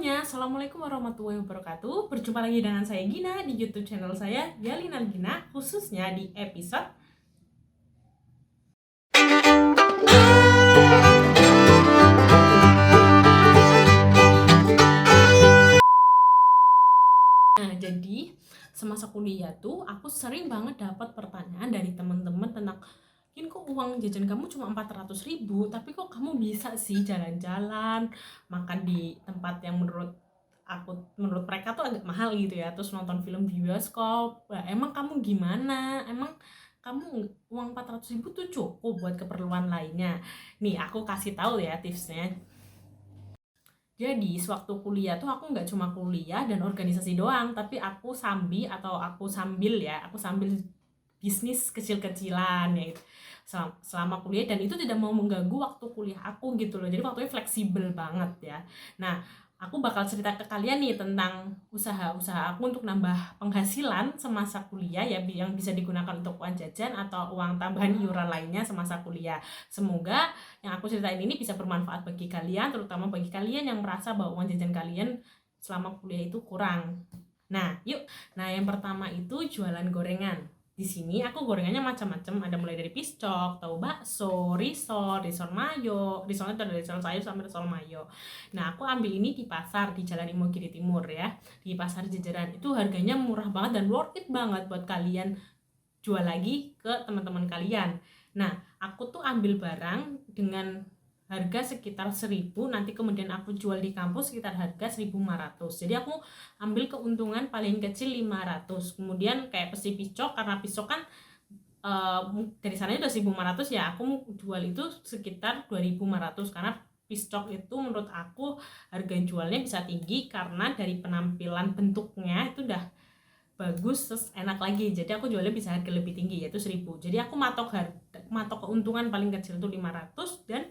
semuanya, Assalamualaikum warahmatullahi wabarakatuh. Berjumpa lagi dengan saya Gina di YouTube channel saya Yalina Gina, khususnya di episode jadi semasa kuliah tuh aku sering banget dapat pertanyaan dari teman-teman tentang Gin, kok uang jajan kamu cuma 400.000, tapi kok kamu bisa sih jalan-jalan, makan di tempat yang menurut mereka tuh agak mahal gitu ya, terus nonton film di bioskop. Nah, emang kamu gimana? Emang kamu uang 400.000 tuh cukup buat keperluan lainnya? Nih aku kasih tahu ya tipsnya. Jadi sewaktu kuliah tuh aku nggak cuma kuliah dan organisasi doang, tapi aku sambil bisnis kecil-kecilan ya selama kuliah, dan itu tidak mau mengganggu waktu kuliah aku gitu loh. Jadi waktunya fleksibel banget ya. Nah, aku bakal cerita ke kalian nih tentang usaha-usaha aku untuk nambah penghasilan semasa kuliah ya, yang bisa digunakan untuk uang jajan atau uang tambahan iuran lainnya semasa kuliah. Semoga yang aku ceritain ini bisa bermanfaat bagi kalian, terutama bagi kalian yang merasa bahwa uang jajan kalian selama kuliah itu kurang. Nah, yuk. Nah, yang pertama itu jualan gorengan. Di sini aku gorengannya macam-macam, ada mulai dari piscok, tahu bakso, risol mayo, risolnya dari risol sayur sampai risol mayo. Nah, aku ambil ini di pasar di Jalan Imogiri Timur ya, di pasar jajaran. Itu harganya murah banget dan worth it banget buat kalian jual lagi ke teman-teman kalian. Nah, aku tuh ambil barang dengan harga sekitar 1.000, nanti kemudian aku jual di kampus sekitar harga 1.500. Jadi aku ambil keuntungan paling kecil 500. Kemudian kayak pesi piscok, karena piscok kan dari sana udah 1.500 ya, aku jual itu sekitar 2.500 karena piscok itu menurut aku harga jualnya bisa tinggi karena dari penampilan bentuknya itu udah bagus, terus enak lagi, jadi aku jualnya bisa harga lebih tinggi yaitu 1.000. Jadi aku matok keuntungan paling kecil itu 500 dan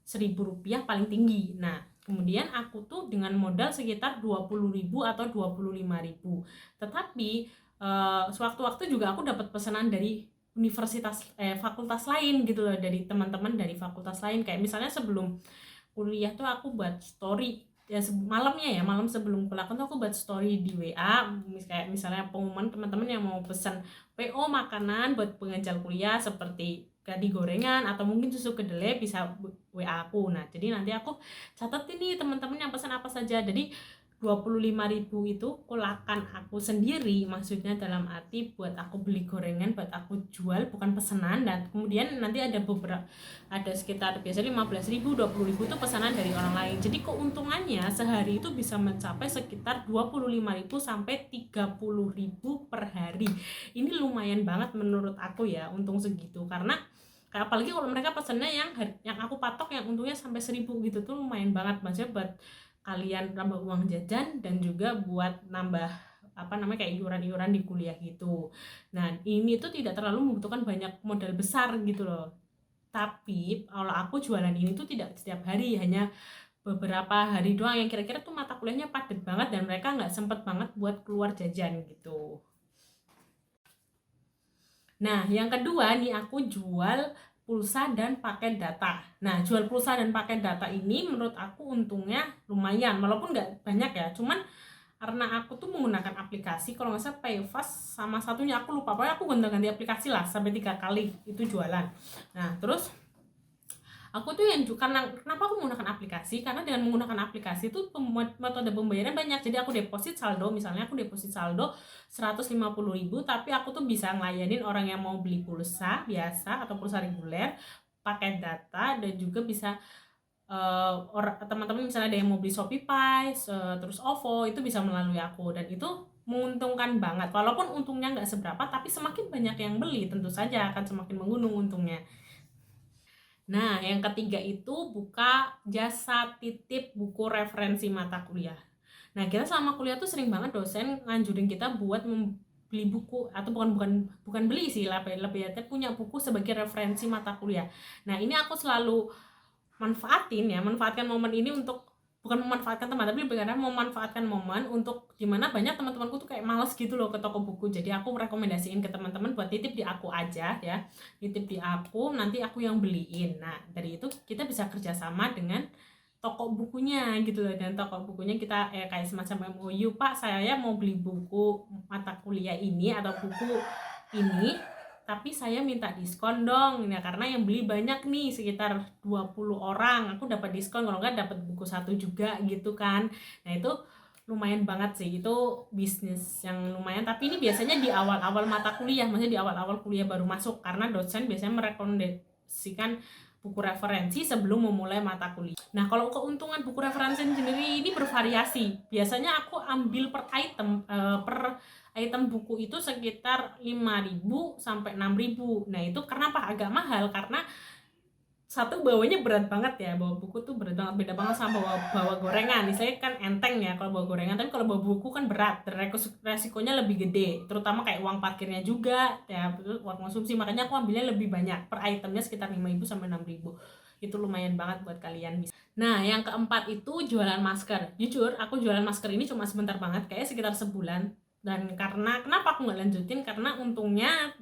1.000 rupiah paling tinggi. Nah, kemudian aku tuh dengan modal sekitar 20.000 atau 25.000. Tetapi sewaktu-waktu juga aku dapat pesanan dari fakultas lain gitu loh, dari teman-teman dari fakultas lain. Kayak misalnya sebelum kuliah tuh aku buat story ya, malam sebelum pulang tuh aku buat story di WA, kayak misalnya pengumuman teman-teman yang mau pesan PO makanan buat pengajar kuliah seperti gadi gorengan atau mungkin susu kedelai, bisa WA aku. Nah, jadi nanti aku catat ini teman-teman yang pesan apa saja. Jadi 25.000 itu kulakan aku sendiri, maksudnya dalam arti buat aku beli gorengan, buat aku jual, bukan pesanan. Dan kemudian nanti ada sekitar biasanya 15.000, 20.000 itu pesanan dari orang lain. Jadi keuntungannya sehari itu bisa mencapai sekitar 25.000 sampai 30.000 per hari. Ini lumayan banget menurut aku ya, untung segitu, karena apalagi kalau mereka pesannya yang aku patok yang untungnya sampai 1.000 gitu tuh lumayan banget, maksudnya buat kalian nambah uang jajan dan juga buat nambah kayak iuran-iuran di kuliah gitu. Nah, ini tuh tidak terlalu membutuhkan banyak modal besar gitu loh. Tapi kalau aku jualan ini tuh tidak setiap hari, hanya beberapa hari doang yang kira-kira tuh mata kuliahnya padat banget dan mereka nggak sempet banget buat keluar jajan gitu. Nah, yang kedua nih aku jual pulsa dan paket data. Nah, jual pulsa dan paket data ini menurut aku untungnya lumayan, walaupun nggak banyak ya. Cuman karena aku tuh menggunakan aplikasi, kalau nggak salah Payfast sama satunya aku lupa, pokoknya aku gonta-ganti aplikasi lah sampai 3 kali itu jualan. Nah, terus aku tuh karena kenapa aku menggunakan aplikasi, karena dengan menggunakan aplikasi itu metode pembayaran banyak. Jadi aku deposit saldo, misalnya aku deposit saldo 150.000, tapi aku tuh bisa ngelayanin orang yang mau beli pulsa biasa atau pulsa reguler, paket data, dan juga bisa teman-teman misalnya ada yang mau beli Shopee, terus OVO, itu bisa melalui aku, dan itu menguntungkan banget. Walaupun untungnya nggak seberapa, tapi semakin banyak yang beli tentu saja akan semakin menggunung untungnya. Nah, yang ketiga itu buka jasa titip buku referensi mata kuliah. Nah, kita selama kuliah tuh sering banget dosen nganjurin kita buat beli buku, atau bukan beli sih, lebih punya buku sebagai referensi mata kuliah. Nah, ini aku selalu manfaatkan momen ini untuk, bukan memanfaatkan teman, tapi lebih karena memanfaatkan momen untuk dimana banyak teman-temanku tuh kayak males gitu loh ke toko buku. Jadi aku merekomendasiin ke teman-teman buat titip di aku aja ya, titip di aku, nanti aku yang beliin. Nah, dari itu kita bisa kerjasama dengan toko bukunya gitu loh. Dan toko bukunya kita kayak semacam MOU, Pak saya mau beli buku mata kuliah ini atau buku ini, tapi saya minta diskon dong ya, karena yang beli banyak nih, sekitar 20 orang, aku dapat diskon, kalau enggak dapat buku satu juga gitu kan. Nah itu lumayan banget sih, itu bisnis yang lumayan. Tapi ini biasanya di awal-awal mata kuliah, maksudnya di awal-awal kuliah baru masuk, karena dosen biasanya merekomendasikan buku referensi sebelum memulai mata kuliah. Nah kalau keuntungan buku referensi sendiri ini bervariasi. Biasanya aku ambil per item buku itu sekitar 5.000 sampai 6.000. Nah itu kenapa agak mahal, karena satu bawanya berat banget ya, bawa buku tuh berat banget, beda banget sama bawa gorengan. Misalnya kan enteng ya kalau bawa gorengan, tapi kalau bawa buku kan berat dan resikonya lebih gede, terutama kayak uang parkirnya juga ya, uang konsumsi. Makanya aku ambilnya lebih banyak, per itemnya sekitar 5.000 sampai 6.000. Itu lumayan banget buat kalian bisa. Nah yang keempat itu jualan masker. Jujur aku jualan masker ini cuma sebentar banget, kayak sekitar sebulan. Dan karena kenapa aku nggak lanjutin, karena untungnya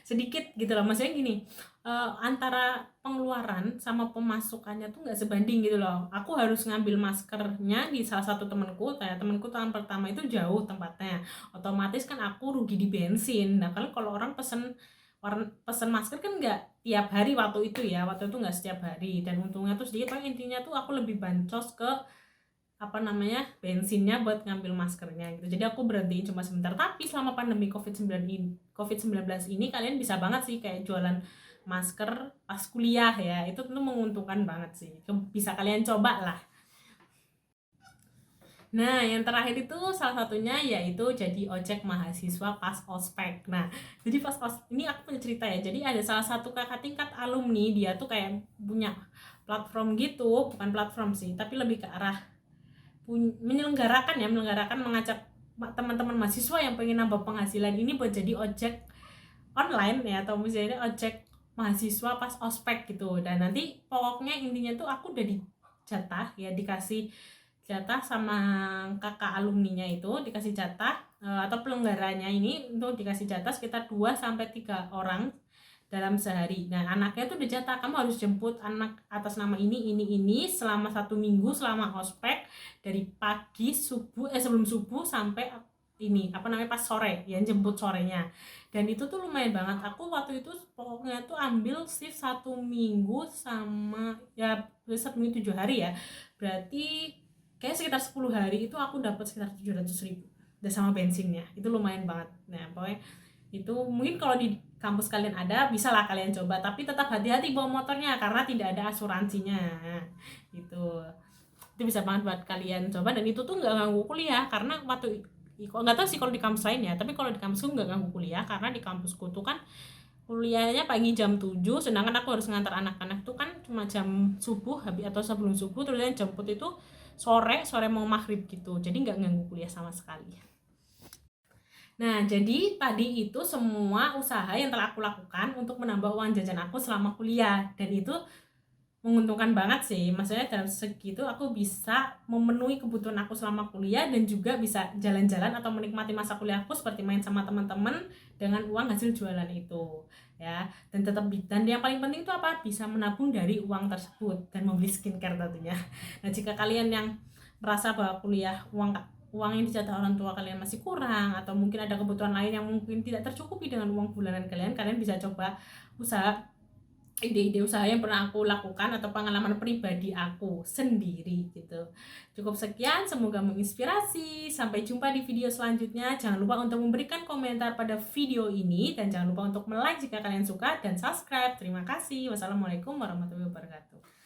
sedikit gitu loh. Maksudnya gini, antara pengeluaran sama pemasukannya tuh nggak sebanding gitu loh. Aku harus ngambil maskernya di salah satu temanku, temanku tahun pertama itu jauh tempatnya, otomatis kan aku rugi di bensin. Nah kalau orang pesen masker kan nggak tiap hari waktu itu nggak setiap hari, dan untungnya tuh sedikit. Paling intinya tuh aku lebih bancos ke bensinnya buat ngambil maskernya gitu. Jadi aku berhenti cuma sebentar. Tapi selama pandemi COVID-19 ini kalian bisa banget sih kayak jualan masker pas kuliah ya. Itu tentu menguntungkan banget sih. Bisa kalian coba lah. Nah, yang terakhir itu salah satunya yaitu jadi ojek mahasiswa pas ospek. Nah, jadi pas ini aku punya cerita ya. Jadi ada salah satu kakak tingkat alumni, dia tuh kayak punya platform gitu, bukan platform sih, tapi lebih ke arah menyelenggarakan mengajak teman-teman mahasiswa yang pengen nambah penghasilan ini buat jadi ojek online ya, atau misalnya ojek mahasiswa pas ospek gitu. Dan nanti pokoknya intinya tuh aku udah dikasih jatah sama kakak alumninya, itu dikasih jatah atau pelenggaranya ini untuk dikasih jatah sekitar 2-3 orang dalam sehari. Nah anaknya tuh udah jatah, kamu harus jemput anak atas nama ini selama 1 minggu selama ospek, dari pagi sebelum subuh sampai pas sore ya, jemput sorenya. Dan itu tuh lumayan banget. Aku waktu itu pokoknya tuh ambil shift 1 minggu sama ya 1 minggu 7 hari ya, berarti kayak sekitar 10 hari itu aku dapat sekitar 700.000 dan sama bensinnya. Itu lumayan banget. Nah pokoknya itu mungkin kalau di kampus kalian ada, bisa lah kalian coba, tapi tetap hati-hati bawa motornya karena tidak ada asuransinya gitu. Itu bisa banget buat kalian coba, dan itu tuh nggak ganggu kuliah, karena waktu nggak tahu sih kalau di kampus lain ya, tapi kalau di kampusku nggak ganggu kuliah, karena di kampusku tuh kan kuliahnya pagi jam 7, sedangkan aku harus ngantar anak-anak tuh kan cuma jam subuh atau sebelum subuh, terus jemput itu sore mau maghrib gitu, jadi nggak ganggu kuliah sama sekali. Nah, jadi tadi itu semua usaha yang telah aku lakukan untuk menambah uang jajan aku selama kuliah, dan itu menguntungkan banget sih. Maksudnya dalam segitu aku bisa memenuhi kebutuhan aku selama kuliah, dan juga bisa jalan-jalan atau menikmati masa kuliahku seperti main sama teman-teman dengan uang hasil jualan itu ya. Dan yang paling penting itu apa? Bisa menabung dari uang tersebut dan membeli skincare tentunya. Nah, jika kalian yang merasa bahwa kuliah uang yang dijatah orang tua kalian masih kurang, atau mungkin ada kebutuhan lain yang mungkin tidak tercukupi dengan uang bulanan kalian bisa coba ide-ide usaha yang pernah aku lakukan atau pengalaman pribadi aku sendiri gitu. Cukup sekian, semoga menginspirasi. Sampai jumpa di video selanjutnya. Jangan lupa untuk memberikan komentar pada video ini, dan jangan lupa untuk like jika kalian suka, dan subscribe. Terima kasih. Wassalamualaikum warahmatullahi wabarakatuh.